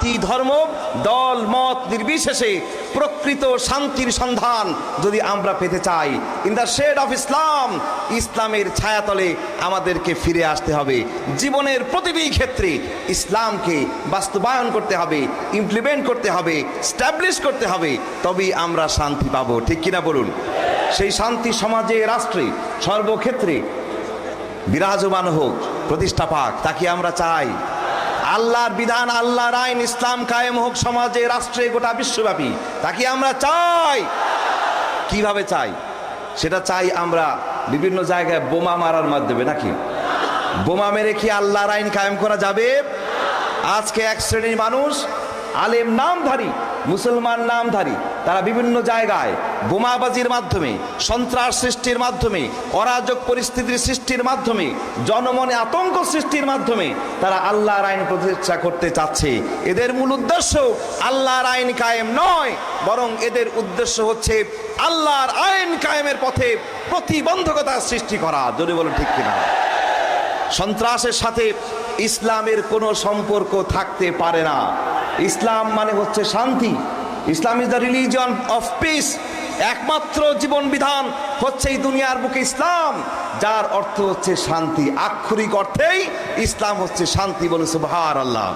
জাতি ধর্ম দল মত নির্বিশেষে প্রকৃত শান্তির সন্ধান যদি আমরা পেতে চাই, in the shade of Islam, ইসলামের ছায়াতলে আমাদেরকে ফিরে আসতে হবে। জীবনের প্রতিটি ক্ষেত্রে ইসলামকে বাস্তবায়ন করতে হবে, ইমপ্লিমেন্ট করতে হবে, স্ট্যাবলিশ করতে হবে, তবেই আমরা শান্তি পাবো। ঠিক কিনা বলুন? সেই শান্তি সমাজে, রাষ্ট্রে, সর্বক্ষেত্রে বিরাজমান হোক, প্রতিষ্ঠা পাক, তাকে আমরা চাই। আল্লাহর বিধান, আল্লাহর আইন, ইসলাম কায়েম হোক সমাজে, রাষ্ট্রে, গোটা বিশ্বব্যাপী, তাকে আমরা চাই। কিভাবে চাই? সেটা চাই আমরা বিভিন্ন জায়গায় বোমা মারার মাধ্যমে। নাকি বোমা মেরে কি আল্লাহর আইন কায়েম করা যাবে? আজকে এক শ্রেণীর মানুষ, আলেম নামধারী, মুসলমান নামধারী, তারা বিভিন্ন জায়গায় বোমাবাজির মাধ্যমে, সন্ত্রাস সৃষ্টির মাধ্যমে, অরাজক পরিস্থিতির সৃষ্টির মাধ্যমে, জনমনে আতঙ্ক সৃষ্টির মাধ্যমে তারা আল্লাহর আইন প্রতিষ্ঠা করতে চাচ্ছে। এদের মূল উদ্দেশ্য আল্লাহর আইন কায়েম নয়, বরং এদের উদ্দেশ্য হচ্ছে আল্লাহর আইন কায়েমের পথে প্রতিবন্ধকতা সৃষ্টি করা। যদি বলুন ঠিক কিনা? সন্ত্রাসের সাথে ইসলামের কোনো সম্পর্ক থাকতে পারে না। ইসলাম মানে হচ্ছে শান্তি। Islam is the religion of peace. একমাত্র জীবন বিধান হচ্ছে এই দুনিয়ার বুকে ইসলাম, যার অর্থ হচ্ছে শান্তি। আক্ষরিক অর্থেই ইসলাম হচ্ছে শান্তি। বলে সুবহানাল্লাহ।